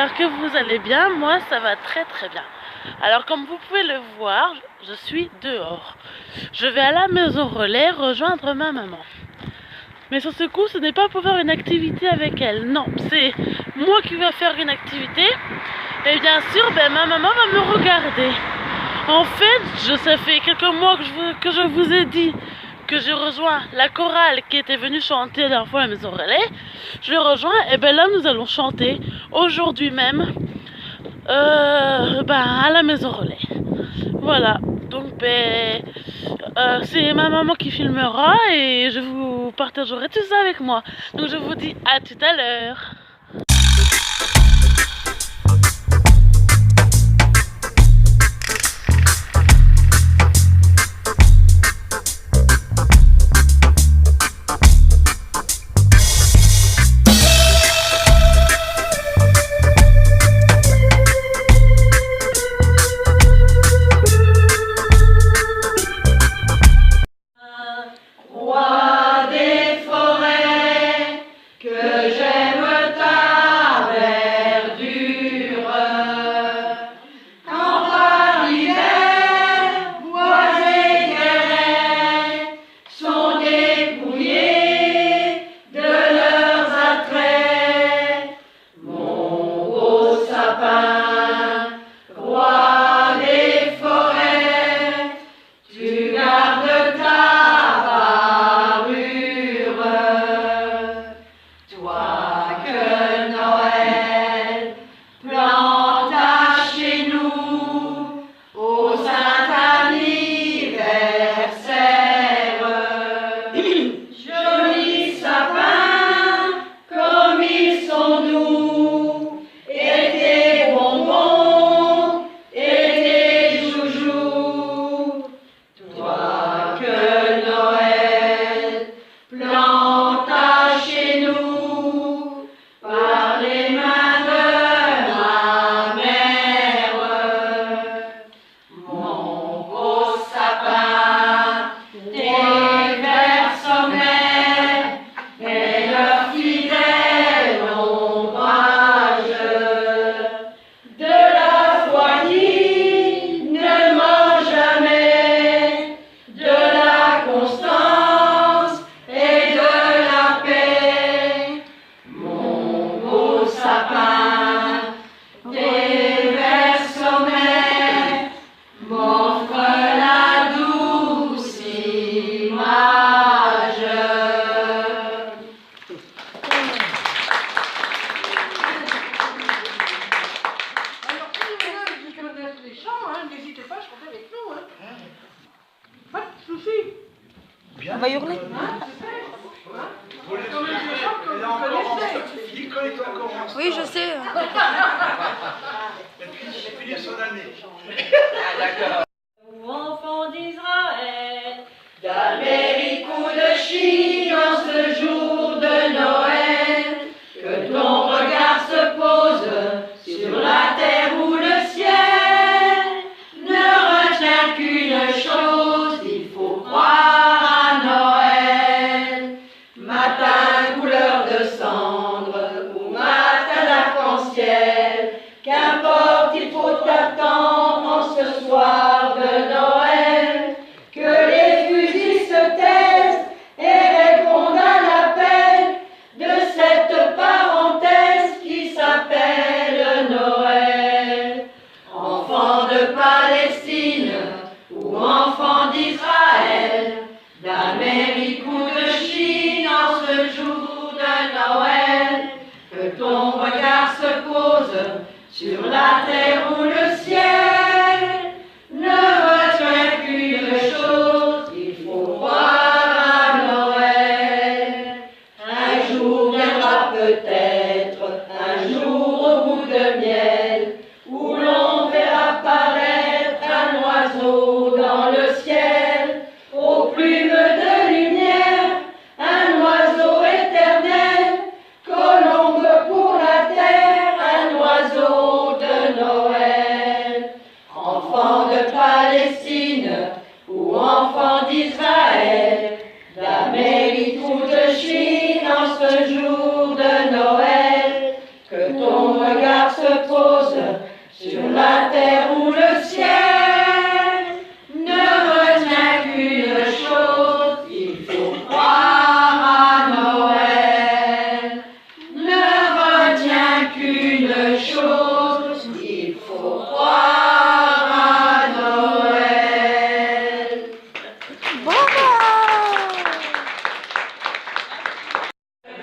j'espère que vous allez bien, moi ça va très bien. Alors comme vous pouvez le voir, je suis dehors. Je vais à la maison relais rejoindre ma maman. Mais sur ce coup, ce n'est pas pour faire une activité avec elle, non, c'est moi qui vais faire une activité. Et bien sûr, ma maman va me regarder. En fait, ça fait quelques mois que je vous ai dit que j'ai rejoint la chorale qui était venue chanter la dernière fois à la maison relais. Je l'ai rejoint et là nous allons chanter aujourd'hui même à la maison relais. Voilà, donc c'est ma maman qui filmera et je vous partagerai tout ça avec moi. Donc je vous dis à tout à l'heure. On va hurler. Oui, je sais. Enfants d'Israël, d'Amérique ou de Chine, en ce jour de Noël, que ton regard se pose sur la terre ou le ciel, ne retiens qu'une chose, il faut croire à Noël. Matin couleur de cendre ou matin d'arc-en-ciel, qu'importe, il faut attendre en ce soir de Noël, que les fusils se taisent et répondent à l'appel de cette parenthèse qui s'appelle Noël. Enfants de Palestine ou enfants d'Israël, d'Amérique ou de Chine, en ce jour de Noël, que ton regard se pose sur la terre ou le ciel, ne retiens qu'une chose, il faut croire à Noël. Un jour viendra peut-être, un jour au bout de miel, où l'on verra paraître un oiseau dans le ciel, aux plumes de lumière, un oiseau éternel, colombe pour la terre, un oiseau de Noël. sur la terre ou le ciel, ne retient qu'une chose, il faut croire à Noël. Ne retient qu'une chose, il faut croire à Noël.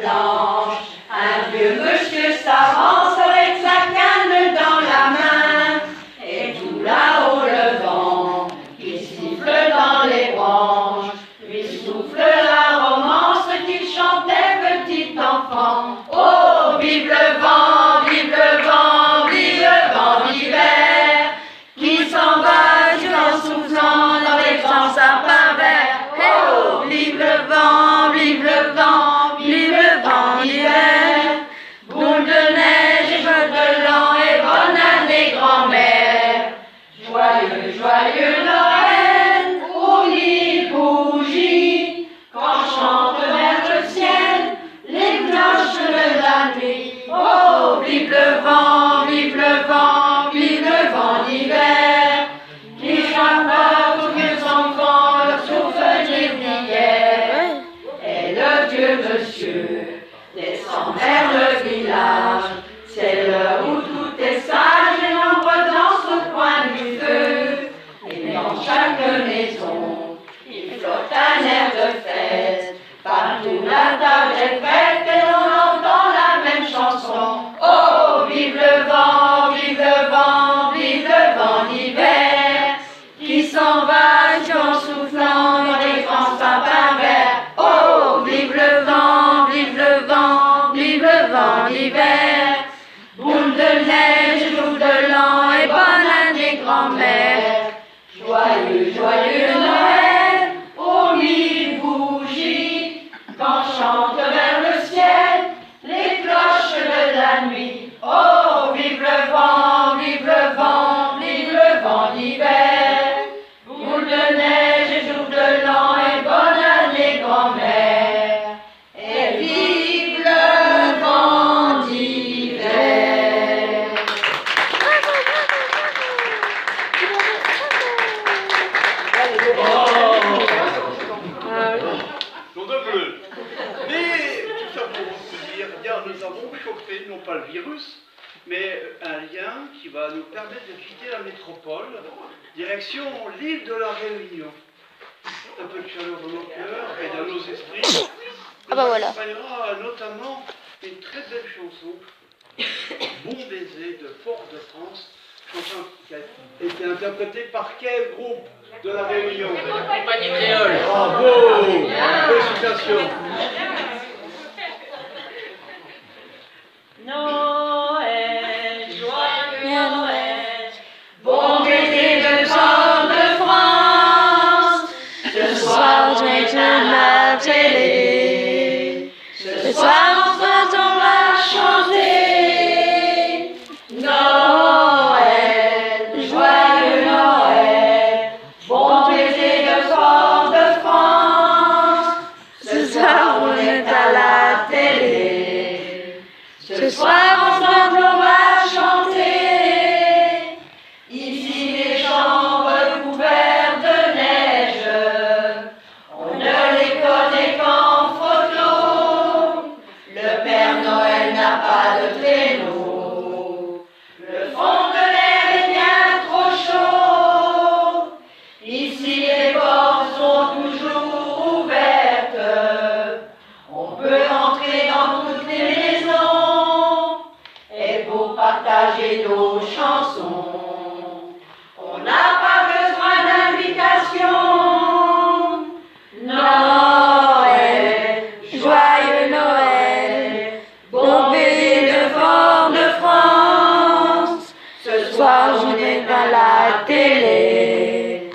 Blanche, un vieux monsieur s'avance avec sa canne dans la main, et tout là-haut le vent qui siffle dans les branches lui souffle la romance qu'il chantait petit enfant. Oh, vive le vent, vive le vent, vive le vent d'hiver, qui s'en va en soufflant dans les grands sapins verts. Oh, vive le vent, vive le vent, vive le vent d'hiver, boule de neige et jeux de l'an et bonne année grand-mère. Joyeux, joyeux Noël, aux mille bougies, quand chantent vers le ciel les cloches de la nuit. Oh, vive le vent, vive le vent, vive le vent d'hiver, qui rapporte aux vieux enfants leur souvenir d'hier. Et le vieux monsieur descend vers le village, c'est l'heure où tout est sage et l'ombre danse au coin du feu. Et dans chaque maison, il flotte un air de fête, partout la table est prête et l'on entend la même chanson. Oh, vive le vent, vive le vent, vive le vent d'hiver, qui s'en va en soufflant dans les grands sapins verts. Oh, vive le vent, vive le vent, vive le vent d'hiver, boule de neige, jour de l'an et bonne année grand-mère. Joyeux, joyeux Noël, aux mille bougies, quand chantent vers le ciel les cloches de la nuit. Oh, vive le vent, vive le vent, vive le vent d'hiver, boule de neige et jour de l'an et bonne année grand-mère. Et vive le vent d'hiver. Nom de bleu. Mais tout ça pour vous dire, bien, nous avons chopé non pas le virus, mais un lien qui va nous permettre de quitter la métropole, direction l'île de la Réunion. Un peu de chaleur dans nos cœurs et dans nos esprits. Ah bah voilà. On accompagnera notamment une très belle chanson, Bon baiser de Fort-de-France, chanson qui a été interprétée par quel groupe de la Réunion? Compagnie créole. Bravo! Félicitations! Noël, joyeux Noël, bon baiser de Fort-de-France, ce soir je m'éteins la télé, ce soir ensemble on va chanter. Noël, joyeux Noël, bon baiser de Fort-de-France, ce soir on est à la télé, ce soir ensemble on va chanter. Ici les chambres couvertes de neige, on ne les connaît qu'en photo. Le Père Noël n'a pas de traîneau, le fond de l'air est bien trop chaud. Ici les portes sont toujours ouvertes, on peut entrer dans toutes les maisons, et pour partager nos chansons, on n'a pas besoin d'invitation. Noël, joyeux Noël, bon baiser de Fort-de-France, ce soir je vais à la télé,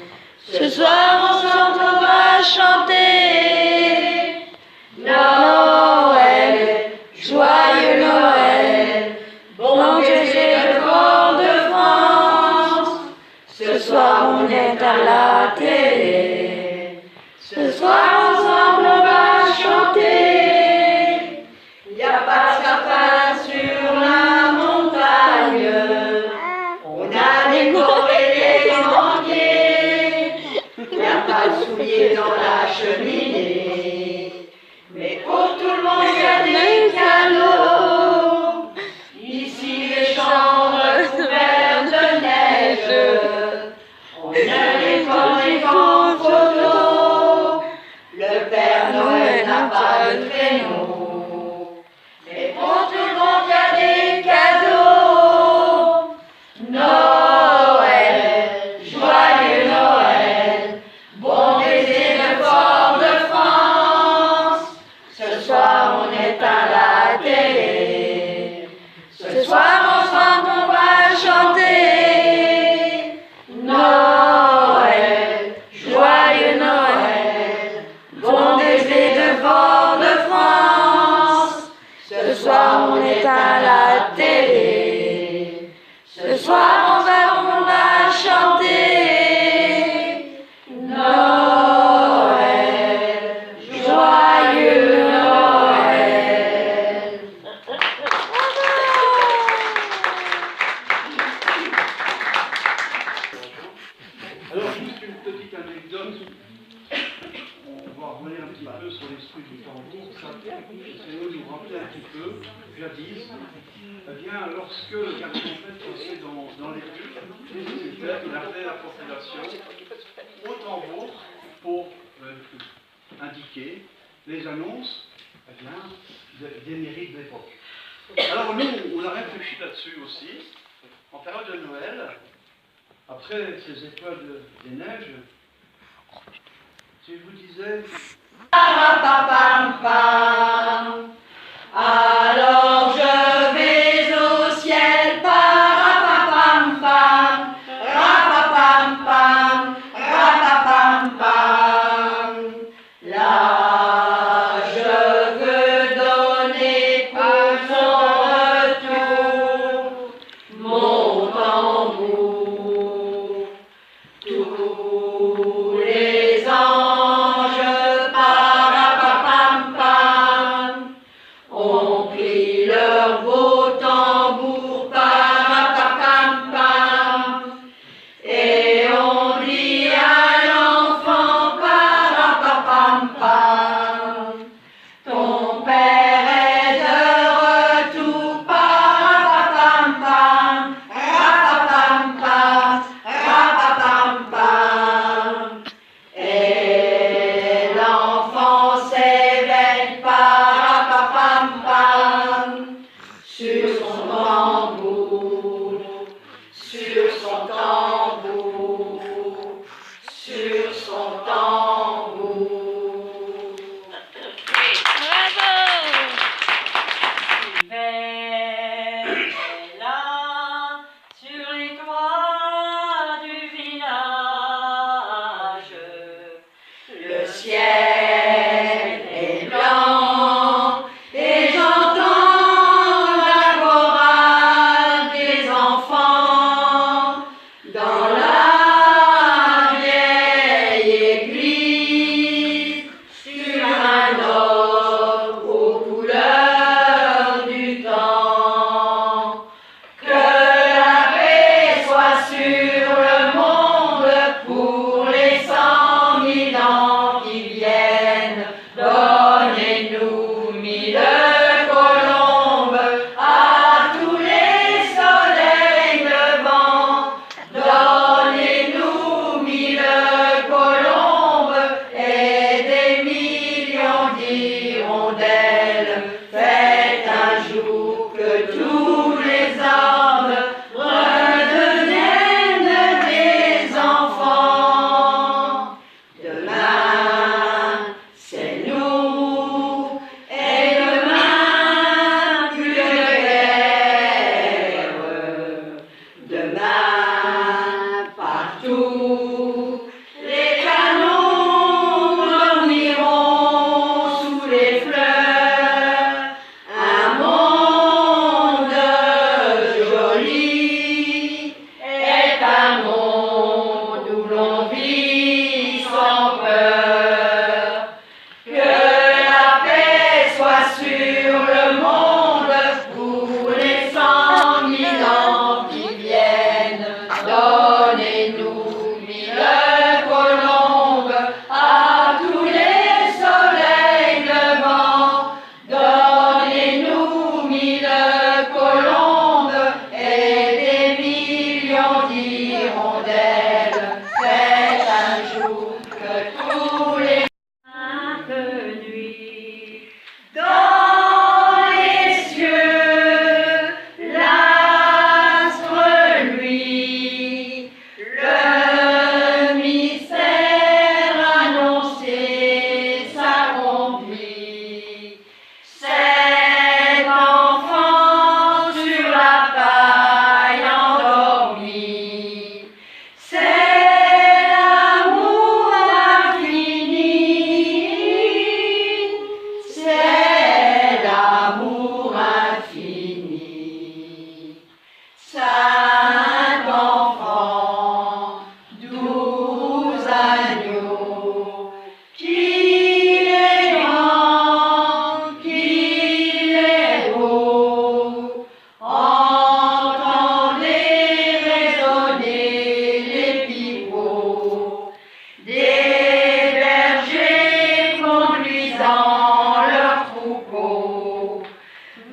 ce soir ensemble on va chanter. Noël, joyeux Noël, bon baiser de Fort-de-France, ce soir on est à la télé, ce soir ensemble on va chanter. Il n'y a pas de sapin sur la montagne, on décorer les manguiers. Y a pas de souliers dans la cheminée. Mais pour tout le monde, y a des cadeaux. Ici, les chambres couvertes de neige. On vient les prendre en photo. Le Père Noël n'a pas de créneau. Mais pour tout le monde, y a des cadeaux. Noël, joyeux Noël, bon baiser de Fort-de-France. Ce soir, on éteint la télé. Ce soir, ensemble, on va chanter. Noël, joyeux Noël, bon baiser de Fort-de-France. Ce soir, on éteint la télé. Ce soir, on va chanter. Noël, joyeux Noël. Alors, juste une petite anecdote. On va revenir un petit peu sur l'esprit du tambour. Ça, c'est nous rappeler un petit peu, jadis, eh bien, lorsque le garçon passait dans les rues, il appelait la population au tambour pour indiquer les annonces eh bien, des mairies de l'époque. Alors nous, on a réfléchi là-dessus aussi, en période de Noël, après ces étoiles des neiges, si je vous disais... Alors je vais au ciel, parapapam-pam, rapapam-pam, rapapam-pam. Là, je veux donner pour son retour mon tambour. Tous les anges, parapapam-pam, hirondelle, faites un jour que tous les nuit dans les cieux, l'astre lui, le mystère annoncé s'accomplit. Cet enfant sur la paille endormi, c'est l'amour infini, c'est l'amour infini. Saint enfant, doux agneau, qu'il est grand, qu'il est beau, entendez résonner les pipeaux des bergers conduisant leurs troupeaux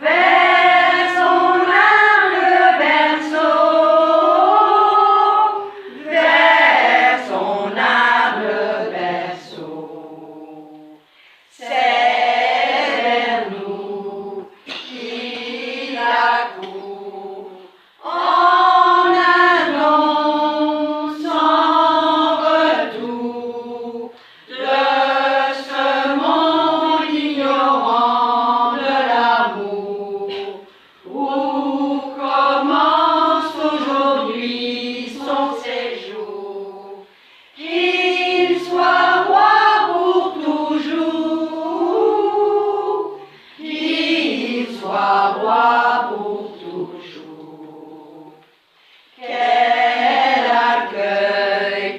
vers son humble berceau, vers son humble berceau. C'est vers nous qu'il accourt en annonçant retour de ce monde ignorant de l'amour, où commence aujourd'hui son séjour. Qu'il soit roi pour toujours, qu'il soit roi pour toujours. Quel accueil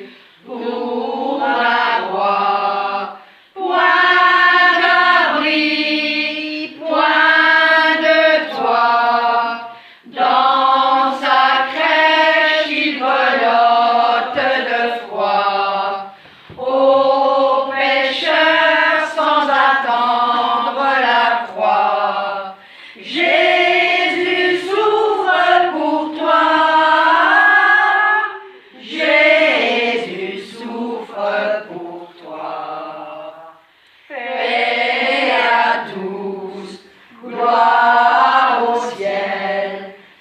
pour un roi, point d'abri, point de toit, dans sa crèche il grelotte de froid, aux pécheurs sans attendre la croix. Jésus souffre pour toi, Jésus souffre pour toi. Paix à tous, gloire au ciel,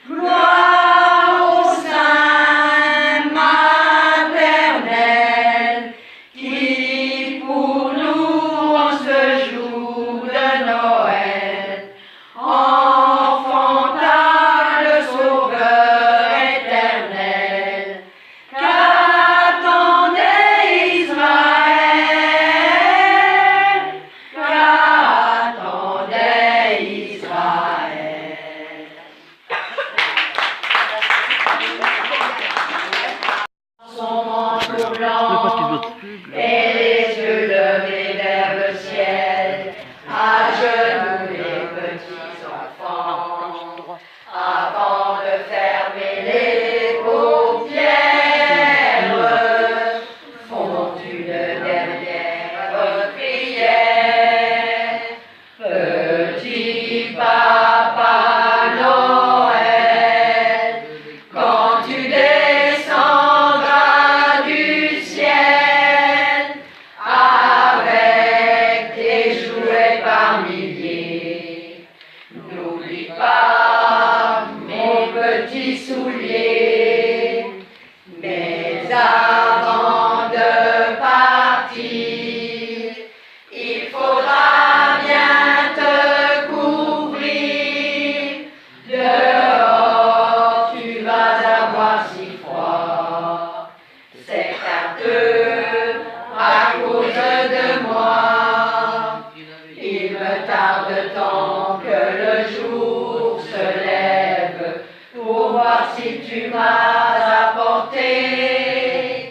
gloire au sein maternel, qui pour nous en ce jour de Noël enfanta le Sauveur éternel. Qu'attendait Israël? Qu'attendait Israël? Son manteau blanc et les yeux levés vers le ciel, à genoux les petits enfants, avant de fermer les paupières, font une dernière prière. Petit papa Noël, quand tu descendras du ciel avec tes jouets par milliers, n'oublie pas mon petit soulier. Mais avant de partir, il faudra bien te couvrir. Dehors, tu vas avoir si froid. C'est à cause de moi. Il me tarde tant que le jour se lève pour voir si tu m'as apporté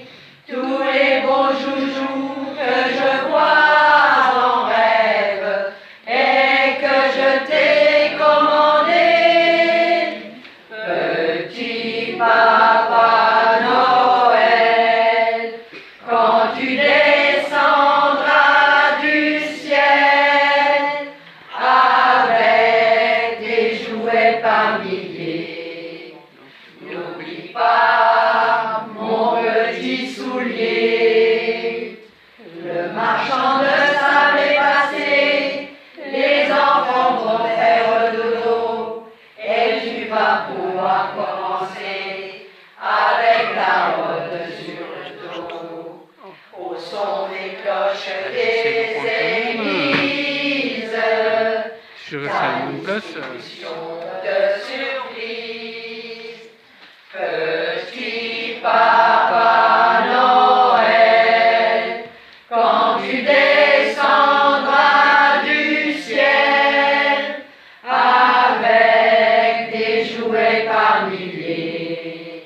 noces. De surprise, petit papa Noël, quand tu descendras du ciel avec des jouets par milliers,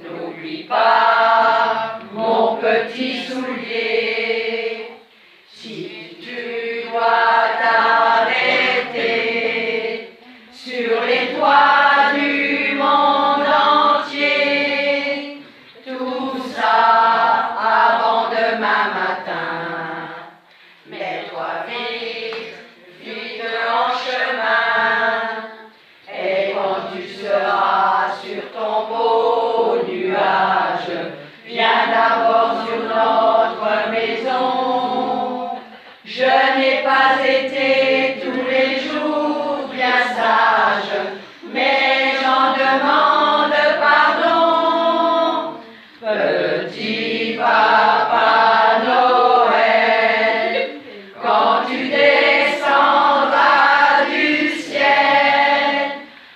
n'oublie pas mon petit soulier. Si tu dois t'arrêter sur les toits du monde entier, tout ça avant demain matin. Mets-toi vite, vite en chemin, et quand tu seras sur ton beau nuage, viens d'abord sur notre maison. Je n'ai pas été tous les jours bien sage, mais j'en demande pardon. Petit papa Noël, quand tu descendras du ciel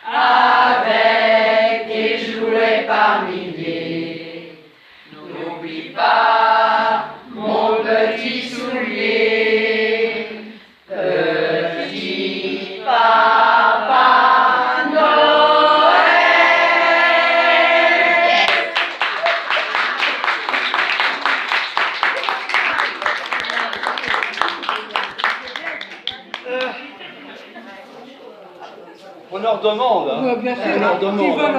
avec des jouets par milliers, n'oublie pas mon petit soulier. Petit papa Noël. On leur demande, hein. Ouais, bien sûr. On leur demande. Qui veulent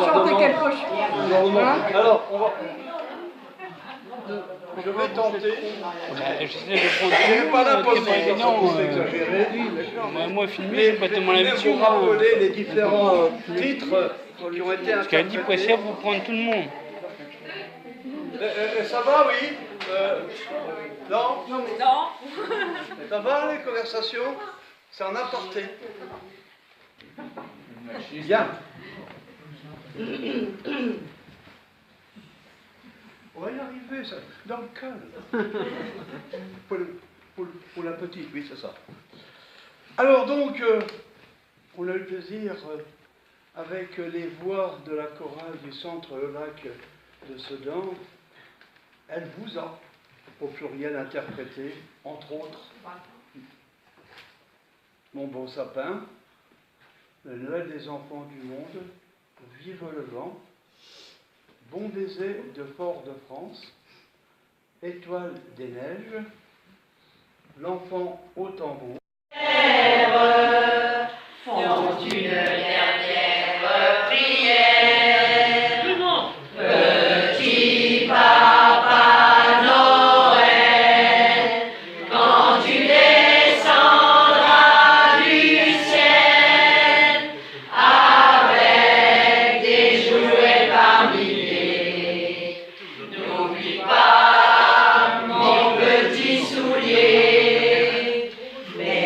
chanter quelle poche? On leur demande. Hein? Alors, on va... Je vais tenter. J'essaie de prendre Je n'ai pas tout, l'impression c'est pas évident. que c'est exagéré. Moi, filmer, Mais j'ai pas tellement l'habitude. vous rappeler les différents titres qui ont été Parce qu'à 10 interprétés. poissons pour prendre tout le monde. Ça va, oui Non Non. Ça va, les conversations? C'est en aparté. Bien. On va y arriver, ça. Dans le cœur. Pour la petite, oui, c'est ça. Alors donc, on a eu le plaisir, avec les voix de la chorale du Centre Le Lac de Sedan, elle vous a, au pluriel, interprété, entre autres, Mon beau sapin, le Noël des enfants du monde, Vive le vent, Bon baiser de Fort-de-France, Étoile des neiges, L'enfant au tambour. Font une dernière prière. Petit papa Noël, quand tu descendras du ciel avec des jouets par milliers, n'oublie pas mon petit soulier. Mais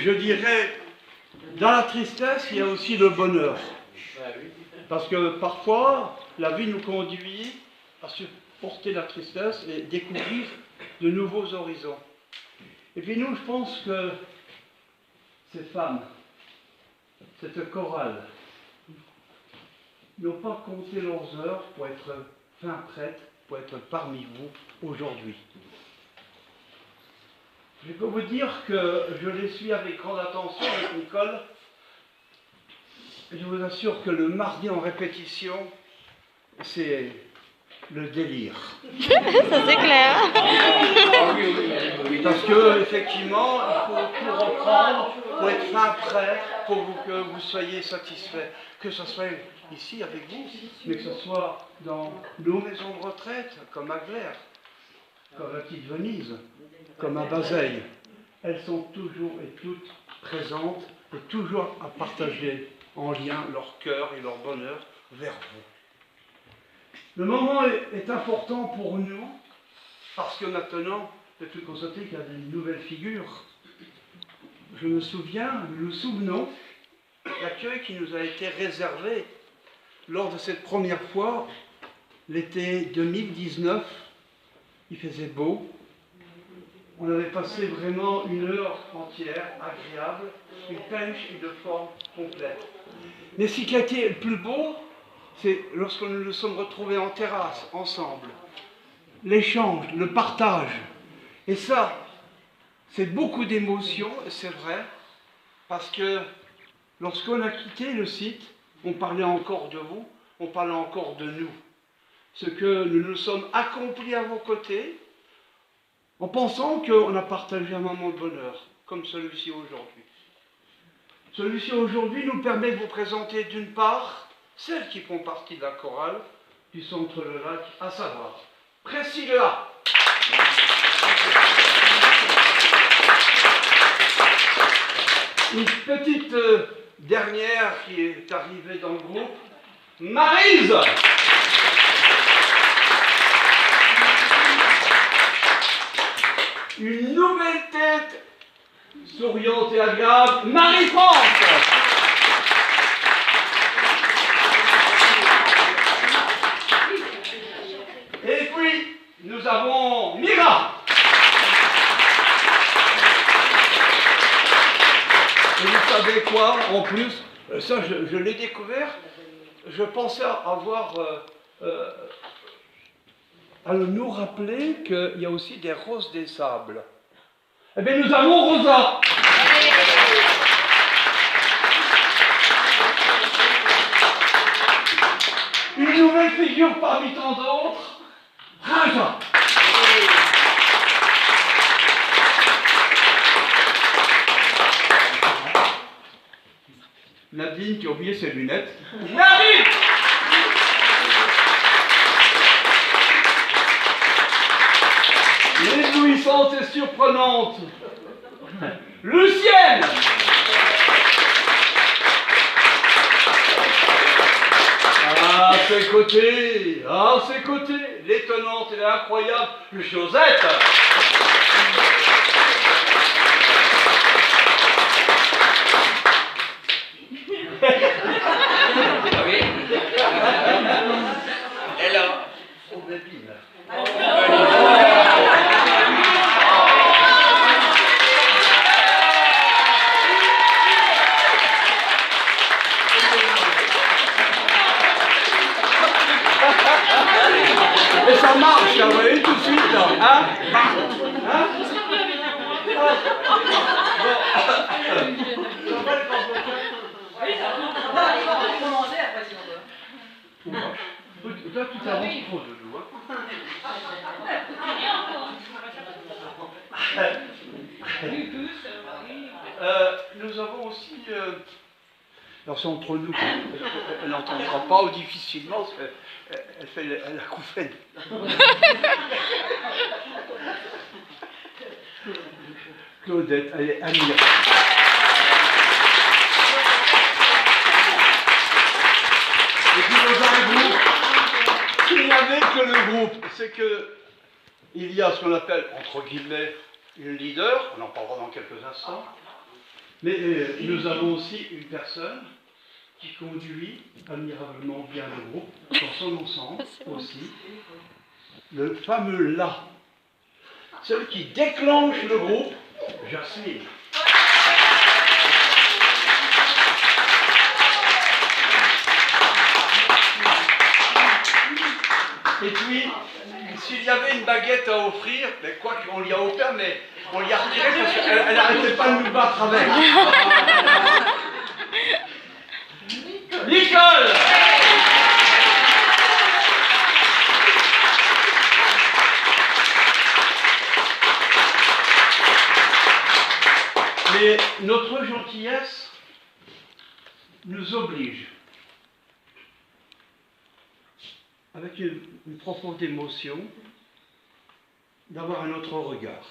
je dirais, dans la tristesse, il y a aussi le bonheur. Parce que parfois, la vie nous conduit à supporter la tristesse et découvrir de nouveaux horizons. Et puis nous, je pense que ces femmes, cette chorale, n'ont pas compté leurs heures pour être fin prêtes, pour être parmi vous aujourd'hui. Je peux vous dire que je les suis avec grande attention avec Nicole. Je vous assure que le mardi en répétition, c'est le délire. Ça c'est clair. Parce que effectivement, il faut tout reprendre pour être fin prêt, pour que vous soyez satisfait. Que ce soit ici avec vous, mais que ce soit dans nos maisons de retraite, comme à Glère, comme à Petite Venise, comme à Bazeilles. Elles sont toujours et toutes présentes et toujours à partager en lien leur cœur et leur bonheur vers vous. Le moment est important pour nous, parce que maintenant, vous avez constaté qu'il y a de nouvelles figures. Je me souviens, nous nous souvenons, l'accueil qui nous a été réservé lors de cette première fois, l'été 2019, il faisait beau. On avait passé vraiment une heure entière, agréable, une pêche et de forme complète. Mais ce qui a été le plus beau, c'est lorsque nous nous sommes retrouvés en terrasse, ensemble. L'échange, le partage. Et ça, c'est beaucoup d'émotions, et c'est vrai, parce que lorsqu'on a quitté le site, on parlait encore de vous, on parlait encore de nous. Ce que nous nous sommes accomplis à vos côtés, en pensant qu'on a partagé un moment de bonheur, comme celui-ci aujourd'hui. Celui-ci aujourd'hui nous permet de vous présenter d'une part celles qui font partie de la chorale du Centre Le Lac, à savoir Priscilla. Une petite dernière qui est arrivée dans le groupe, Maryse. Une nouvelle tête souriante et agréable, Marie-France. Et puis, nous avons Mira. Et vous savez quoi, en plus, ça je l'ai découvert, je pensais avoir à nous rappeler qu'il y a aussi des roses des sables. Eh bien, nous avons Rosa. Une nouvelle figure parmi tant d'autres, Raja. Nadine qui a oublié ses lunettes. Nadine. Éblouissante et surprenante, Lucienne. À ses côtés, l'étonnante et l'incroyable Josette. Et ça marche, vous voyez, tout de suite, là. Hein? Hein? Toi, tu t'avances trop de nous. Nous avons aussi... alors c'est entre nous, elle n'entendra pas ou difficilement, parce qu'elle fait la couffaine. Claudette, elle est admirable. Et puis dans un groupe, s'il n'y avait que le groupe, c'est que il y a ce qu'on appelle, entre guillemets, une leader, on en parlera dans quelques instants, Mais nous avons aussi une personne qui conduit admirablement bien le groupe dans son ensemble aussi. Le fameux là. Celui qui déclenche le groupe, Jasmine. Et puis, s'il y avait une baguette à offrir, mais quoi qu'on lui a offert, mais on lui a retiré parce qu'elle n'arrêtait pas de nous battre avec. Nicole! Mais notre gentillesse nous oblige, avec une profonde émotion, d'avoir un autre regard.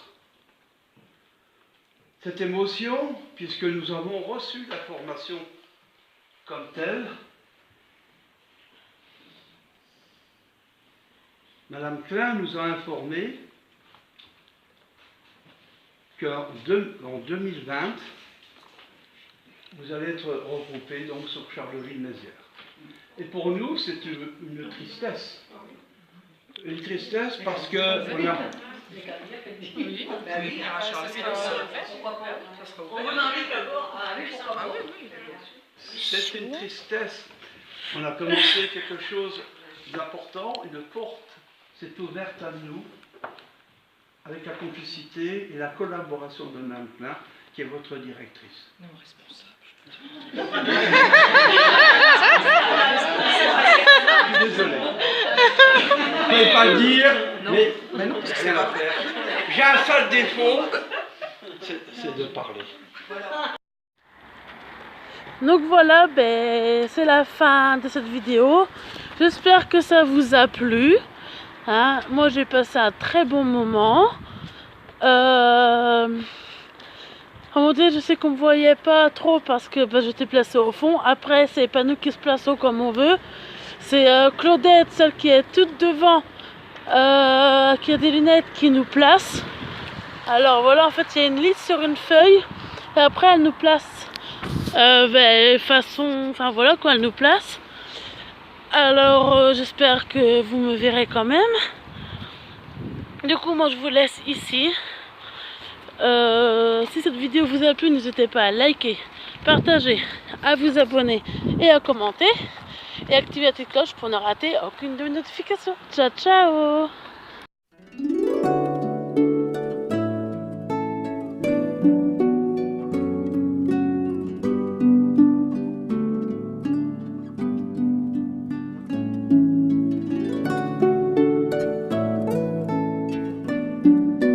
Cette émotion, puisque nous avons reçu la formation comme telle, Madame Klein nous a informé qu'en 2020, vous allez être regroupés donc sur Charleville-Mézières. Et pour nous, c'est une tristesse. Une tristesse parce que on a... C'est une tristesse. On a commencé quelque chose d'important, une porte s'est ouverte à nous avec la complicité et la collaboration de Mme Klein, qui est votre directrice. Non, responsable. Je suis désolé. Je ne pouvais pas le dire, mais non, c'est rien à faire. J'ai un seul défaut, c'est de parler. Donc voilà, ben, c'est la fin de cette vidéo. J'espère que ça vous a plu. Hein, moi j'ai passé un très bon moment. À un moment donné, je sais qu'on ne me voyait pas trop parce que j'étais placée au fond. Après, c'est pas nous qui se plaçons comme on veut. C'est Claudette, celle qui est toute devant, qui a des lunettes, qui nous place. Alors voilà, en fait, il y a une liste sur une feuille. Et après, elle nous place façon... Enfin voilà quoi, elle nous place. Alors, j'espère que vous me verrez quand même. Du coup, moi, je vous laisse ici. Si cette vidéo vous a plu, n'hésitez pas à liker, partager, à vous abonner et à commenter. Et activer la petite cloche pour ne rater aucune de mes notifications. Ciao, ciao!